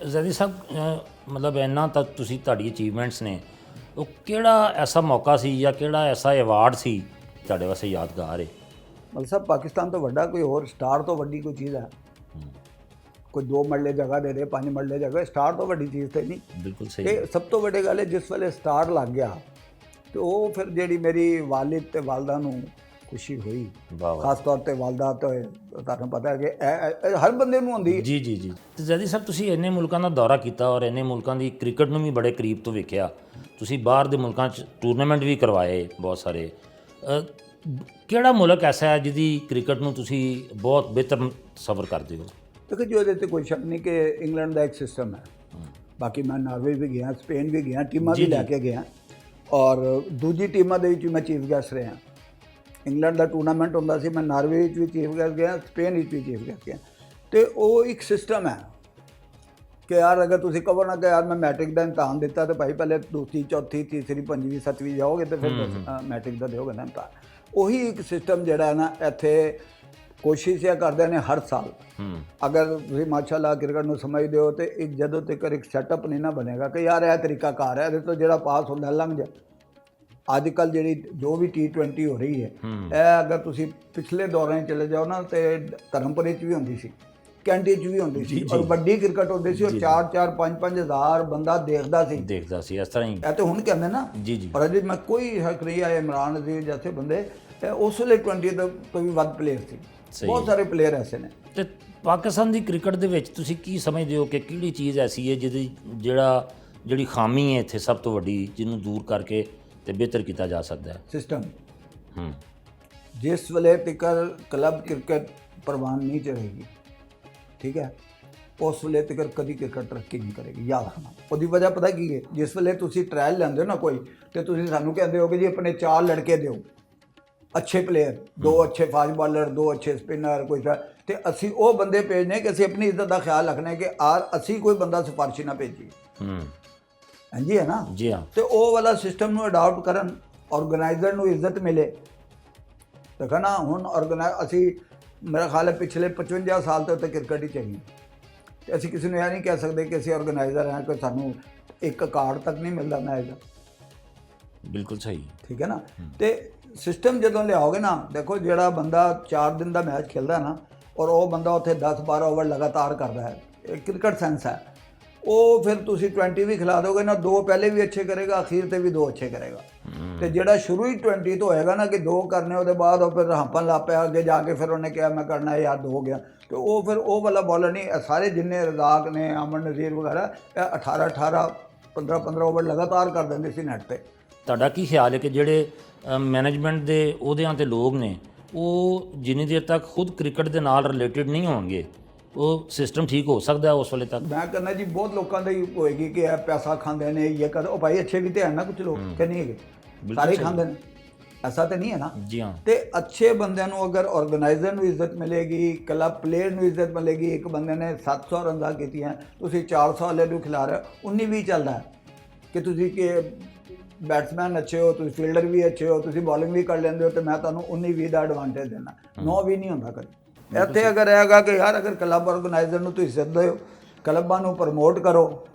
ਜ਼ੈਦੀ ਸਾਹਿਬ ਮਤਲਬ ਇੰਨਾ ਤਾਂ ਤੁਹਾਡੀ ਅਚੀਵਮੈਂਟਸ ਨੇ, ਉਹ ਕਿਹੜਾ ਐਸਾ ਮੌਕਾ ਸੀ ਜਾਂ ਕਿਹੜਾ ਐਸਾ ਐਵਾਰਡ ਸੀ ਤੁਹਾਡੇ ਵਾਸਤੇ ਯਾਦਗਾਰ ਹੈ? ਮਤਲਬ ਸਾਹਿਬ ਪਾਕਿਸਤਾਨ ਤੋਂ ਵੱਡਾ ਕੋਈ ਹੋਰ ਸਟਾਰ ਤੋਂ ਵੱਡੀ ਕੋਈ ਚੀਜ਼ ਹੈ? ਕੋਈ 2 ਮਰਲੇ ਜਗ੍ਹਾ ਦੇ ਦੇ, 5 ਮਰਲੇ ਜਗ੍ਹਾ, ਸਟਾਰ ਤੋਂ ਵੱਡੀ ਚੀਜ਼ ਤੇ ਨਹੀਂ। ਬਿਲਕੁਲ ਸਹੀ। ਤੇ ਸਭ ਤੋਂ ਵੱਡੀ ਗੱਲ ਹੈ ਜਿਸ ਵੇਲੇ ਸਟਾਰ ਲੱਗ ਗਿਆ ਤੇ ਉਹ ਫਿਰ ਜਿਹੜੀ ਮੇਰੀ ਵਾਲਿਦ ਤੇ ਵਾਲਦਾ ਨੂੰ ਖੁਸ਼ੀ ਹੋਈ, ਖਾਸ ਤੌਰ ਤੇ ਵਾਲਦਾ ਤੇ ਤੁਹਾਨੂੰ ਪਤਾ ਹੈ ਕਿ ਇਹ ਹਰ ਬੰਦੇ ਨੂੰ ਹੁੰਦੀ। ਜੀ ਜੀ ਜੀ। ਤੇ ਜ਼ੈਦੀ ਸਾਹਿਬ ਤੁਸੀਂ ਇੰਨੇ ਮੁਲਕਾਂ ਦਾ ਦੌਰਾ ਕੀਤਾ ਔਰ ਇੰਨੇ ਮੁਲਕਾਂ ਦੀ ਕ੍ਰਿਕਟ ਨੂੰ ਵੀ ਬੜੇ ਕਰੀਬ ਤੋਂ ਵੇਖਿਆ, ਤੁਸੀਂ ਬਾਹਰ ਦੇ ਮੁਲਕਾਂ 'ਚ ਟੂਰਨਾਮੈਂਟ ਵੀ ਕਰਵਾਏ ਬਹੁਤ ਸਾਰੇ, ਕਿਹੜਾ ਮੁਲਕ ਐਸਾ ਹੈ ਜਿਹਦੀ ਕ੍ਰਿਕਟ ਨੂੰ ਤੁਸੀਂ ਬਹੁਤ ਬਿਹਤਰ ਸਬਰ ਕਰਦੇ ਹੋ? ਦੇਖੋ ਜੀ ਉਹਦੇ 'ਤੇ ਕੋਈ ਸ਼ੱਕ ਨਹੀਂ ਕਿ ਇੰਗਲੈਂਡ ਦਾ ਇੱਕ ਸਿਸਟਮ ਹੈ। ਬਾਕੀ ਮੈਂ ਨਾਰਵੇ ਵੀ ਗਿਆ, ਸਪੇਨ ਵੀ ਗਿਆ, ਟੀਮਾਂ ਵੀ ਲੈ ਕੇ ਗਿਆ ਔਰ ਦੂਜੀ ਟੀਮਾਂ ਦੇ ਵਿੱਚ ਮੈਂ ਚੀਫ ਗੈਸਟ ਰਿਹਾ। ਇੰਗਲੈਂਡ ਦਾ ਟੂਰਨਾਮੈਂਟ ਹੁੰਦਾ ਸੀ, ਮੈਂ ਨਾਰਵੇ ਵਿੱਚ ਵੀ ਚੀਫ ਗੈਸਟ ਗਿਆ, ਸਪੇਨ ਵਿੱਚ ਵੀ ਚੀਫ ਗੈਸਟ ਗਿਆ। ਅਤੇ ਉਹ ਇੱਕ ਸਿਸਟਮ ਹੈ ਕਿ ਯਾਰ ਅਗਰ ਤੁਸੀਂ ਕਹੋ ਨਾ ਕਿ ਯਾਰ ਮੈਂ ਮੈਟ੍ਰਿਕ ਦਾ ਇਮਤਿਹਾਨ ਦਿੱਤਾ ਤਾਂ ਭਾਈ ਪਹਿਲੇ ਦੂਸਰੀ, ਚੌਥੀ, ਤੀਸਰੀ, ਪੰਜਵੀਂ, ਸੱਤਵੀਂ ਜਾਓਗੇ ਤਾਂ ਫਿਰ ਮੈਟ੍ਰਿਕ ਦਾ ਦਿਓਗੇ ਨਾ ਇਮਤਿਹਾਨ। ਉਹੀ ਇੱਕ ਸਿਸਟਮ ਜਿਹੜਾ ਹੈ ਨਾ ਇੱਥੇ ਕੋਸ਼ਿਸ਼ ਇਹ ਕਰਦੇ ਨੇ ਹਰ ਸਾਲ। ਅਗਰ ਤੁਸੀਂ ਮਾਸ਼ਾਅੱਲਾ ਕ੍ਰਿਕਟ ਨੂੰ ਸਮਝਦੇ ਹੋ ਤੇ ਇੱਕ ਜਦੋਂ ਤੱਕ ਇੱਕ ਸੈਟਅਪ ਨਹੀਂ ਨਾ ਬਣੇਗਾ ਕਿ ਯਾਰ ਇਹ ਤਰੀਕਾਕਾਰ ਹੈ, ਇਹਦੇ ਤੋਂ ਜਿਹੜਾ ਪਾਸ ਹੁੰਦਾ ਲੰਘ ਜਾ। ਅੱਜ ਕੱਲ੍ਹ ਜਿਹੜੀ ਜੋ ਵੀ T20 ਹੋ ਰਹੀ ਹੈ, ਇਹ ਅਗਰ ਤੁਸੀਂ ਪਿਛਲੇ ਦੌਰਾਂ 'ਚ ਚਲੇ ਜਾਓ ਨਾ ਤੇ ਧਰਮਪੁਰੇ 'ਚ ਵੀ ਹੁੰਦੀ ਸੀ, ਕੈਂਟੀ 'ਚ ਵੀ ਹੁੰਦੀ ਸੀ ਔਰ ਵੱਡੀ ਕ੍ਰਿਕਟ ਹੁੰਦੀ ਸੀ ਔਰ 4-4 5-5 ਹਜ਼ਾਰ ਬੰਦਾ ਦੇਖਦਾ ਸੀ ਇਸ ਤਰ੍ਹਾਂ ਹੀ। ਇਹ ਤਾਂ ਹੁਣ ਕਹਿੰਦੇ ਨਾ ਜੀ ਜੀ। ਪਰ ਅਜੇ ਮੈਂ ਕੋਈ ਹੱਕ ਨਹੀਂ ਆਇਆ ਇਮਰਾਨ ਅਜ਼ੀਜ਼ ਜੈਸੇ ਬੰਦੇ ਉਸ ਵੇਲੇ 20 ਤੋਂ ਵੀ ਵੱਧ ਪਲੇਅਰ ਸੀ, ਬਹੁਤ ਸਾਰੇ ਪਲੇਅਰ ਐਸੇ ਨੇ। ਤੇ ਪਾਕਿਸਤਾਨ ਦੀ ਕ੍ਰਿਕਟ ਦੇ ਵਿੱਚ ਤੁਸੀਂ ਕੀ ਸਮਝਦੇ ਹੋ ਕਿ ਕਿਹੜੀ ਚੀਜ਼ ਐਸੀ ਹੈ ਜਿਹੜੀ ਖਾਮੀ ਹੈ ਇੱਥੇ ਸਭ ਤੋਂ ਵੱਡੀ, ਜਿਹਨੂੰ ਦੂਰ ਕਰਕੇ ਤੇ ਬਿਹਤਰ ਕੀਤਾ ਜਾ ਸਕਦਾ ਹੈ? ਸਿਸਟਮ। ਜਿਸ ਵੇਲੇ ਤੱਕ ਕਲੱਬ ਕ੍ਰਿਕਟ ਪ੍ਰਵਾਨ ਨਹੀਂ ਚੜੇਗੀ, ਠੀਕ ਹੈ, ਉਸ ਵੇਲੇ ਤੱਕ ਕਦੀ ਕ੍ਰਿਕਟ ਤਰੱਕੀ ਨਹੀਂ ਕਰੇਗੀ, ਯਾਦ ਰੱਖਣਾ। ਉਹਦੀ ਵਜ੍ਹਾ ਪਤਾ ਕੀ ਹੈ? ਜਿਸ ਵੇਲੇ ਤੁਸੀਂ ਟ੍ਰਾਇਲ ਲੈਂਦੇ ਹੋ ਨਾ ਕੋਈ, ਤੇ ਤੁਸੀਂ ਸਾਨੂੰ ਕਹਿੰਦੇ ਹੋ ਕਿ ਜੀ ਆਪਣੇ 4 ਲੜਕੇ ਦਿਓ ਅੱਛੇ ਪਲੇਅਰ, 2 ਅੱਛੇ ਫਾਸਟ ਬਾਲਰ, 2 ਅੱਛੇ ਸਪਿਨਰ, ਕੋਈ ਤੇ ਅਸੀਂ ਉਹ ਬੰਦੇ ਭੇਜਨੇ ਕਿ ਅਸੀਂ ਆਪਣੀ ਇੱਜ਼ਤ ਦਾ ਖਿਆਲ ਰੱਖਣਾ ਕਿ ਅਸੀਂ ਕੋਈ ਬੰਦਾ ਸਿਫਾਰਸ਼ੀ ਨਾ ਭੇਜੀਏ। ਹਾਂਜੀ ਹੈ ਨਾ? ਜੀ ਹਾਂ। ਤੇ ਉਹ ਵਾਲਾ ਸਿਸਟਮ ਨੂੰ ਅਡਾਪਟ ਕਰਨ, ਆਰਗੇਨਾਈਜ਼ਰ ਨੂੰ ਇੱਜ਼ਤ ਮਿਲੇ। ਦੇਖੋ ਨਾ ਹੁਣ ਅਸੀਂ ਮੇਰਾ ਖਿਆਲ ਹੈ ਪਿਛਲੇ 55 ਸਾਲ ਤੋਂ ਕ੍ਰਿਕਟ ਹੀ ਚਾਹੀਏ ਤੇ ਅਸੀਂ ਕਿਸੇ ਨੂੰ ਇਹ ਨਹੀਂ ਕਹਿ ਸਕਦੇ ਕਿ ਅਸੀਂ ਆਰਗੇਨਾਈਜ਼ਰ ਹਾਂ ਕਿ ਸਾਨੂੰ ਇੱਕ ਕਾਰਡ ਤੱਕ ਨਹੀਂ ਮਿਲਦਾ ਮੈਚ ਦਾ। ਬਿਲਕੁਲ ਸਹੀ, ਠੀਕ ਹੈ ਨਾ? ਤੇ ਸਿਸਟਮ ਜਦੋਂ ਲਿਆਓਗੇ ਨਾ, ਦੇਖੋ ਜਿਹੜਾ ਬੰਦਾ 4 ਦਿਨ ਦਾ ਮੈਚ ਖੇਲਦਾ ਨਾ ਔਰ ਉਹ ਬੰਦਾ ਉੱਥੇ 10-12 ਓਵਰ ਲਗਾਤਾਰ ਕਰਦਾ ਹੈ, ਇਹ ਕ੍ਰਿਕਟ ਸੈਂਸ ਹੈ। ਉਹ ਫਿਰ ਤੁਸੀਂ 20 ਵੀ ਖਿਲਾ ਦੋਗੇ ਨਾ, 2 ਪਹਿਲੇ ਵੀ ਅੱਛੇ ਕਰੇਗਾ, ਅਖੀਰ ਤੇ ਵੀ 2 ਅੱਛੇ ਕਰੇਗਾ। ਤੇ ਜਿਹੜਾ ਸ਼ੁਰੂ ਹੀ 20 ਤੋਂ ਹੋਏਗਾ ਨਾ ਕਿ 2 ਕਰਨੇ, ਉਹਦੇ ਬਾਅਦ ਉਹ ਫਿਰ ਹੰਪਣ ਲੱਗ ਪਿਆ, ਅੱਗੇ ਜਾ ਕੇ ਫਿਰ ਉਹਨੇ ਕਿਹਾ ਮੈਂ ਕਰਨਾ ਯਾਰ 2 ਹੋ ਗਿਆ, ਤੇ ਉਹ ਫਿਰ ਉਹ ਵਾਲਾ ਬੋਲਰ ਨਹੀਂ। ਸਾਰੇ ਜਿੰਨੇ ਰਜ਼ਾਕ ਨੇ, ਅਮਨ ਨਜ਼ੀਰ ਵਗੈਰਾ, ਇਹ 18-18 15-15 ਓਵਰ ਲਗਾਤਾਰ ਕਰ ਦਿੰਦੇ ਸੀ ਨੈੱਟ ਤੇ। ਤੁਹਾਡਾ ਕੀ ਖਿਆਲ ਹੈ ਕਿ ਜਿਹੜੇ ਮੈਨੇਜਮੈਂਟ ਦੇ ਅਹੁਦਿਆਂ 'ਤੇ ਲੋਕ ਨੇ, ਉਹ ਜਿੰਨੀ ਦੇਰ ਤੱਕ ਖੁਦ ਕ੍ਰਿਕਟ ਦੇ ਨਾਲ ਰਿਲੇਟਡ ਨਹੀਂ ਹੋਣਗੇ, ਉਹ ਸਿਸਟਮ ਠੀਕ ਹੋ ਸਕਦਾ ਉਸ ਵੇਲੇ ਤੱਕ? ਮੈਂ ਕਹਿੰਦਾ ਜੀ ਬਹੁਤ ਲੋਕਾਂ ਦੀ ਹੋਏਗੀ ਕਿ ਇਹ ਪੈਸਾ ਖਾਂਦੇ ਨੇ, ਇਹ ਕਰ, ਉਹ ਭਾਈ ਅੱਛੇ ਵੀ ਤੇ ਹਨ ਨਾ, ਕੁਝ ਲੋਕ ਕਿ ਨਹੀਂ ਹੈਗੇ, ਸਾਰੇ ਖਾਂਦੇ ਨੇ, ਐਸਾ ਤਾਂ ਨਹੀਂ ਹੈ ਨਾ? ਜੀ ਹਾਂ। ਤੇ ਅੱਛੇ ਬੰਦਿਆਂ ਨੂੰ ਅਗਰ ਆਰਗੇਨਾਈਜ਼ਰ ਨੂੰ ਇੱਜ਼ਤ ਮਿਲੇਗੀ, ਕਲੱਬ ਪਲੇਅਰ ਨੂੰ ਇੱਜ਼ਤ ਮਿਲੇਗੀ। ਇੱਕ ਬੰਦੇ ਨੇ 700 ਰਨਾਂ ਕੀਤੀਆਂ, ਤੁਸੀਂ 400 ਵਾਲੇ ਨੂੰ ਖਿਲਾ ਰਹੇ ਹੋ, 19-20 ਚੱਲਦਾ ਹੈ ਕਿ ਤੁਸੀਂ ਕਿ ਬੈਟਸਮੈਨ ਅੱਛੇ ਹੋ, ਤੁਸੀਂ ਫੀਲਡਰ ਵੀ ਅੱਛੇ ਹੋ, ਤੁਸੀਂ ਬੋਲਿੰਗ ਵੀ ਕਰ ਲੈਂਦੇ ਹੋ, ਤੇ ਮੈਂ ਤੁਹਾਨੂੰ 19-20 ਦਾ ਐਡਵਾਂਟੇਜ ਦੇਣਾ। 9-20 ਨਹੀਂ ਹੁੰਦਾ ਕਦੇ ਇੱਥੇ। ਅਗਰ ਇਹ ਹੈਗਾ ਕਿ ਯਾਰ ਅਗਰ ਕਲੱਬ ਆਰਗੇਨਾਈਜ਼ਰ ਨੂੰ ਤੁਸੀਂ ਇੱਜ਼ਤ ਦਿਓ, ਕਲੱਬਾਂ ਨੂੰ ਪ੍ਰਮੋਟ ਕਰੋ,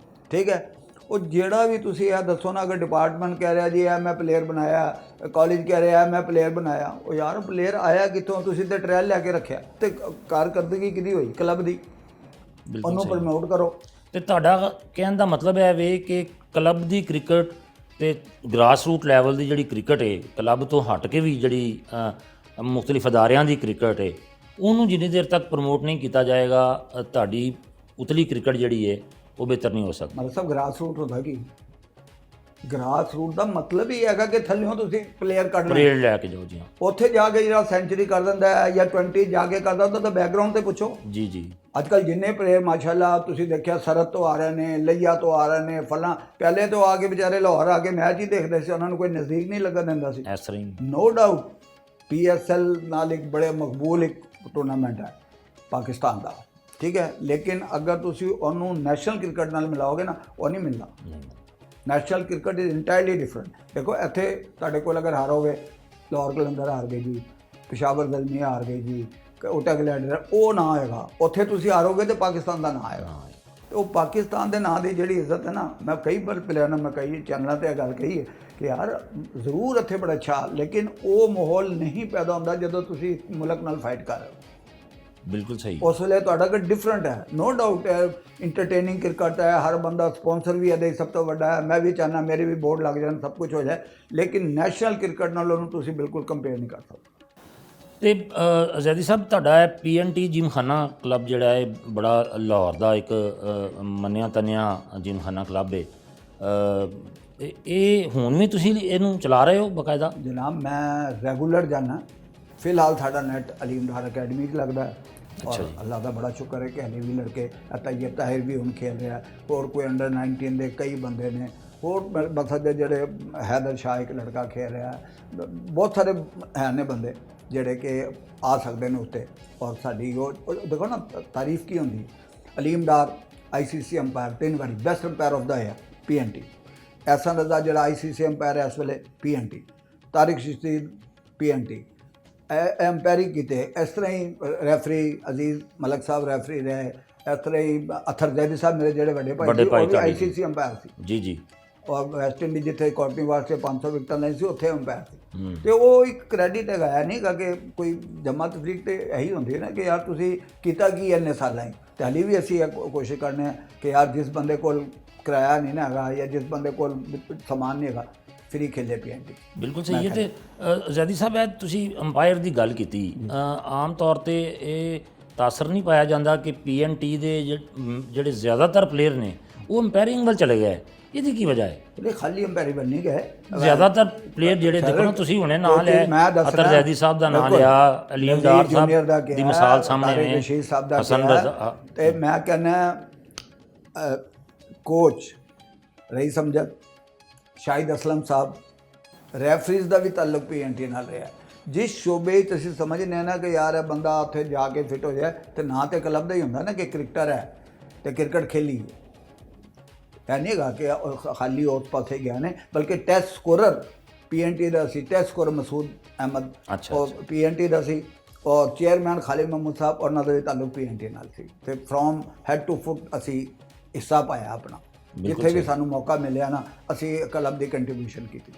ਠੀਕ ਹੈ, ਉਹ ਜਿਹੜਾ ਵੀ ਤੁਸੀਂ ਇਹ ਦੱਸੋ ਨਾ, ਅਗਰ ਡਿਪਾਰਟਮੈਂਟ ਕਹਿ ਰਿਹਾ ਜੀ ਇਹ ਮੈਂ ਪਲੇਅਰ ਬਣਾਇਆ, ਕਾਲਜ ਕਹਿ ਰਿਹਾ ਮੈਂ ਪਲੇਅਰ ਬਣਾਇਆ, ਉਹ ਯਾਰ ਪਲੇਅਰ ਆਇਆ ਕਿੱਥੋਂ? ਤੁਸੀਂ ਤਾਂ ਟ੍ਰਾਇਲ ਲੈ ਕੇ ਰੱਖਿਆ, ਤੇ ਕਾਰਕਰਦਗੀ ਕਿਹਦੀ ਹੋਈ? ਕਲੱਬ ਦੀ। ਉਹਨੂੰ ਪ੍ਰਮੋਟ ਕਰੋ। ਤੇ ਤੁਹਾਡਾ ਕਹਿਣ ਦਾ ਮਤਲਬ ਹੈ ਵੇ ਕਿ ਕਲੱਬ ਦੀ ਕ੍ਰਿਕਟ ਤੇ ਗ੍ਰਾਸ ਰੂਟ ਲੈਵਲ ਦੀ ਜਿਹੜੀ ਕ੍ਰਿਕਟ ਹੈ, ਕਲੱਬ ਤੋਂ ਹਟ ਕੇ ਵੀ ਜਿਹੜੀ ਮੁਖਤਲਿਫ ਅਦਾਰਿਆਂ ਦੀ ਕ੍ਰਿਕਟ ਹੈ, ਉਹਨੂੰ ਜਿੰਨੀ ਦੇਰ ਤੱਕ ਪ੍ਰਮੋਟ ਨਹੀਂ ਕੀਤਾ ਜਾਏਗਾ, ਤੁਹਾਡੀ ਉਤਲੀ ਕ੍ਰਿਕਟ ਜਿਹੜੀ ਹੈ ਉਹ ਬਿਹਤਰ ਨਹੀਂ ਹੋ ਸਕਦੀ। ਮਤਲਬ ਸਭ ਗ੍ਰਾਸ ਰੂਟ ਹੁੰਦਾ ਕੀ? ਗ੍ਰਾਸ ਰੂਟ ਦਾ ਮਤਲਬ ਹੀ ਹੈਗਾ ਕਿ ਥੱਲਿਓਂ ਤੁਸੀਂ ਪਲੇਅਰ ਕੱਢ ਲੈ ਕੇ ਜਾਓ। ਜੀ ਹਾਂ। ਉੱਥੇ ਜਾ ਕੇ ਜਿਹੜਾ ਸੈਂਚੁਰੀ ਕਰ ਦਿੰਦਾ ਹੈ ਜਾਂ 20 ਜਾ ਕੇ ਕਰਦਾ, ਉਹਦਾ ਤਾਂ ਬੈਕਗਰਾਊਂਡ ਤੇ ਪੁੱਛੋ। ਜੀ ਜੀ। ਅੱਜ ਕੱਲ੍ਹ ਜਿੰਨੇ ਪਲੇਅਰ ਮਾਸ਼ਾਅੱਲਾ ਤੁਸੀਂ ਦੇਖਿਆ ਸਰਹੱਦ ਤੋਂ ਆ ਰਹੇ ਨੇ, ਲਈਆ ਤੋਂ ਆ ਰਹੇ ਨੇ, ਫਲਾਂ ਪਹਿਲੇ ਤੋਂ ਆ ਕੇ ਵਿਚਾਰੇ ਲਾਹੌਰ ਆ ਕੇ ਮੈਚ ਹੀ ਦੇਖਦੇ ਸੀ, ਉਹਨਾਂ ਨੂੰ ਕੋਈ ਨਜ਼ਦੀਕ ਨਹੀਂ ਲੱਗਣ ਦਿੰਦਾ ਸੀ। ਇਸ ਤਰ੍ਹਾਂ ਹੀ ਨੋ ਡਾਊਟ PSL ਨਾਲ ਇੱਕ ਬੜੇ ਮਕਬੂਲ ਇੱਕ ਟੂਰਨਾਮੈਂਟ ਹੈ ਪਾਕਿਸਤਾਨ ਦਾ, ਠੀਕ ਹੈ, ਲੇਕਿਨ ਅਗਰ ਤੁਸੀਂ ਉਹਨੂੰ ਨੈਸ਼ਨਲ ਕ੍ਰਿਕਟ ਨਾਲ ਮਿਲਾਓਗੇ ਨਾ, ਉਹ ਨਹੀਂ ਮਿਲਦਾ। National cricket is entirely different. ਦੇਖੋ ਇੱਥੇ ਤੁਹਾਡੇ ਕੋਲ ਅਗਰ ਹਾਰੋਗੇ, ਲਾਹੌਰ ਕਲੰਦਰ ਹਾਰ ਗਏ ਜੀ, ਪਿਸ਼ਾਵਰ ਜ਼ਲਮੀ ਹਾਰ ਗਏ ਜੀ, ਉਟਾ ਗਲੈਂਡਰ, ਉਹ ਨਾ ਆਏਗਾ। ਉੱਥੇ ਤੁਸੀਂ ਹਾਰੋਗੇ ਤਾਂ ਪਾਕਿਸਤਾਨ ਦਾ ਨਾ ਆਏਗਾ। ਤੇ ਉਹ ਪਾਕਿਸਤਾਨ ਦੇ ਨਾਂ ਦੀ ਜਿਹੜੀ ਇੱਜ਼ਤ ਹੈ ਨਾ, ਮੈਂ ਕਈ ਵਾਰ ਪਲੇਅਰਾਂ ਨਾਲ, ਮੈਂ ਕਈ ਚੈਨਲਾਂ ਤੇ ਇਹ ਗੱਲ ਕਹੀ ਹੈ ਕਿ ਯਾਰ ਜ਼ਰੂਰ ਇੱਥੇ ਬੜਾ ਅੱਛਾ, ਲੇਕਿਨ ਉਹ ਮਾਹੌਲ ਨਹੀਂ ਪੈਦਾ ਹੁੰਦਾ ਜਦੋਂ ਤੁਸੀਂ ਮੁਲਕ ਨਾਲ ਫਾਈਟ ਕਰ ਰਹੇ ਹੋ। ਬਿਲਕੁਲ ਸਹੀ। ਉਸ ਵੇਲੇ ਤੁਹਾਡਾ ਕਿ ਡਿਫਰੈਂਟ ਹੈ, ਨੋ ਡਾਊਟ ਹੈ, ਇੰਟਰਟੇਨਿੰਗ ਕ੍ਰਿਕਟ ਹੈ, ਹਰ ਬੰਦਾ ਸਪਾਂਸਰ ਵੀ ਇਹਦੇ ਸਭ ਤੋਂ ਵੱਡਾ ਹੈ, ਮੈਂ ਵੀ ਚਾਹੁੰਦਾ ਮੇਰੇ ਵੀ ਬੋਰਡ ਲੱਗ ਜਾਣ, ਸਭ ਕੁਝ ਹੋ ਜਾਏ, ਲੇਕਿਨ ਨੈਸ਼ਨਲ ਕ੍ਰਿਕਟ ਨਾਲ ਉਹਨੂੰ ਤੁਸੀਂ ਬਿਲਕੁਲ ਕੰਪੇਅਰ ਨਹੀਂ ਕਰ ਸਕਦੇ। ਤੇ ਆਜ਼ਾਦੀ ਸਾਹਿਬ, ਤੁਹਾਡਾ ਇਹ ਪੀਐਨਟੀ ਜਿਮਖਾਨਾ ਕਲੱਬ ਜਿਹੜਾ ਹੈ ਬੜਾ ਲਾਹੌਰ ਦਾ ਇੱਕ ਮੰਨਿਆ ਤੰਨਿਆ ਜਿਮਖਾਨਾ ਕਲੱਬ ਹੈ, ਇਹ ਹੁਣ ਵੀ ਤੁਸੀਂ ਇਹਨੂੰ ਚਲਾ ਰਹੇ ਹੋ ਬਕਾਇਦਾ? ਜਨਾਬ ਮੈਂ ਰੈਗੂਲਰ ਜਾਣਾ, ਫਿਲਹਾਲ ਸਾਡਾ ਨੈਟ ਅਲੀਮ ਡਾਰ ਅਕੈਡਮੀ 'ਚ ਲੱਗਦਾ ਹੈ, ਔਰ ਅੱਲਾ ਦਾ ਬੜਾ ਸ਼ੁਕਰ ਹੈ ਕਿ ਹਲੇ ਵੀ ਲੜਕੇ, ਤੈਯਬ ਤਾਹਿਰ ਵੀ ਹੁਣ ਖੇਲ ਰਿਹਾ, ਹੋਰ ਕੋਈ ਅੰਡਰ 19 ਦੇ ਕਈ ਬੰਦੇ ਨੇ, ਹੋਰ ਮਸਦ ਜਿਹੜੇ ਹੈਦਰ ਸ਼ਾਹ ਇੱਕ ਲੜਕਾ ਖੇਲ ਰਿਹਾ, ਬਹੁਤ ਸਾਰੇ ਹੈ ਨੇ ਬੰਦੇ ਜਿਹੜੇ ਕਿ ਆ ਸਕਦੇ ਨੇ ਉੱਤੇ। ਔਰ ਸਾਡੀ ਉਹ ਦੇਖੋ ਨਾ ਤਾਰੀਫ ਕੀ ਹੁੰਦੀ, ਅਲੀਮ ਡਾਰ ICC ਅੰਪਾਇਰ 3 ਵਾਰੀ best umpire of the year PNT, Ahsan Raza ਜਿਹੜਾ ICC ਅੰਪਾਇਰ ਹੈ ਇਸ ਵੇਲੇ PNT, ਤਾਰਿਕ ਸ਼ਿਸ਼ਤੀ PNT, ਅੰਪਾਇਰੀ ਕੀਤੇ। ਇਸ ਤਰ੍ਹਾਂ ਹੀ ਰੈਫਰੀ ਅਜ਼ੀਜ਼ ਮਲਕ ਸਾਹਿਬ ਰੈਫਰੀ ਰਹੇ, ਇਸ ਤਰ੍ਹਾਂ ਹੀ ਅਥਰ ਜ਼ੈਦੀ ਸਾਹਿਬ ਮੇਰੇ ਜਿਹੜੇ ਵੱਡੇ ਭਾਈ ਸੀ, ਉਹ ਵੀ ICC ਅੰਪਾਇਰ ਸੀ। ਜੀ ਜੀ। ਔਰ ਵੈਸਟ ਇੰਡੀਜ਼ ਜਿੱਥੇ ਕਾਟਨੀ ਵਾਸਤੇ 500 ਵਿਕਟਾਂ ਨਹੀਂ ਸੀ, ਉੱਥੇ ਅੰਪਾਇਰ ਸੀ। ਤੇ ਉਹ ਇੱਕ ਕ੍ਰੈਡਿਟ ਹੈਗਾ ਨਹੀਂ ਕਿ ਕੋਈ ਜਮਾ ਤਫਰੀਕ ਤੇ ਇਹੀ ਹੁੰਦੀ ਹੈ ਨਾ ਕਿ ਯਾਰ ਤੁਸੀਂ ਕੀਤਾ ਕੀ ਇੰਨੇ ਸਾਲਾਂ ਹੀ, ਤੇ ਹਾਲੇ ਵੀ ਅਸੀਂ ਇਹ ਕੋਸ਼ਿਸ਼ ਕਰਨੇ ਹਾਂ ਕਿ ਯਾਰ ਜਿਸ ਬੰਦੇ ਕੋਲ ਕਿਰਾਇਆ ਨਹੀਂ ਨਾ ਹੈਗਾ ਜਾਂ ਜਿਸ ਬੰਦੇ ਕੋਲ ਸਮਾਨ ਨਹੀਂ ਹੈਗਾ, ਫਰੀ ਖੇਲੇ PNT। ਬਿਲਕੁਲ ਸਹੀ ਹੈ। ਤੇ ਆਜ਼ਾਦੀ ਸਾਹਿਬ, ਇਹ ਤੁਸੀਂ ਅੰਪਾਇਰ ਦੀ ਗੱਲ ਕੀਤੀ, ਆਮ ਤੌਰ ਤੇ ਇਹ ਤਾਸਰ ਨਹੀਂ ਪਾਇਆ ਜਾਂਦਾ ਕਿ PNT ਦੇ ਜਿਹੜੇ ਜ਼ਿਆਦਾਤਰ ਪਲੇਅਰ ਨੇ ਉਹ ਅੰਪਾਇਰਿੰਗ ਵੱਲ ਚਲੇ ਗਏ, ਇਹਦੀ ਕੀ ਵਜ੍ਹਾ ਹੈ? ਇਹ ਖਾਲੀ ਅੰਪਾਇਰੀ ਬਣਨੀ ਗਏ, ਜ਼ਿਆਦਾਤਰ ਪਲੇਅਰ ਜਿਹੜੇ ਦੇਖੋ ਨਾ, ਤੁਸੀਂ ਹੁਣੇ ਨਾਂ ਲਿਆ, ਅਤਰ ਜ਼ੈਦੀ ਸਾਹਿਬ ਦਾ ਨਾਂ ਲਿਆ, ਅਲੀਮ ਡਾਰ ਸਾਹਿਬ ਦੀ ਮਿਸਾਲ ਸਾਹਮਣੇ ਨੇ, ਹਸਨ ਰਜ਼ਾ, ਤੇ ਮੈਂ ਕਹਿੰਦਾ ਕੋਚ ਰਈਸ ਅਮਜਦ, ਸ਼ਾਹਿਦ ਅਸਲਮ ਸਾਹਿਬ, ਰੈਫਰੀਜ਼ ਦਾ ਵੀ ਤਾਲੁਕ PNT ਨਾਲ ਰਿਹਾ। ਜਿਸ ਸ਼ੋਬੇ ਤੁਸੀਂ ਸਮਝਦੇ ਨਾ ਕਿ ਯਾਰ ਇਹ ਬੰਦਾ ਉੱਥੇ ਜਾ ਕੇ ਫਿੱਟ ਹੋ ਜਾਏ, ਤੇ ਨਾ ਤੇ ਕਲੱਬ ਦਾ ਹੀ ਹੁੰਦਾ ਨਾ ਕਿ ਕ੍ਰਿਕਟਰ ਹੈ ਤੇ ਕ੍ਰਿਕਟ ਖੇਲੀ, ਇਹ ਨਹੀਂ ਹੈਗਾ ਕਿ ਖਾਲੀ ਉਸ ਪਾਸੇ ਗਿਆ ਨੇ, ਬਲਕਿ ਟੈਸਟ ਸਕੋਰਰ PNT ਦਾ ਸੀ, ਟੈਸਟ ਸਕੋਰਰ ਮਸੂਦ ਅਹਿਮਦ ਉਹ PNT ਦਾ ਸੀ, ਔਰ ਚੇਅਰਮੈਨ ਖਾਲਿਦ ਮਹਿਮੂਦ ਸਾਹਿਬ, ਉਹਨਾਂ ਦਾ ਵੀ ਤਾਲੁਕ PNT ਨਾਲ ਸੀ। ਤੇ ਫਰੋਮ ਹੈਡ ਟੂ ਫੁੱਟ ਅਸੀਂ ਹਿੱਸਾ ਪਾਇਆ ਆਪਣਾ, ਜਿੱਥੇ ਵੀ ਸਾਨੂੰ ਮੌਕਾ ਮਿਲਿਆ ਨਾ ਅਸੀਂ ਕਲੱਬ ਦੀ ਕੰਟਰੀਬਿਊਸ਼ਨ ਕੀਤੀ।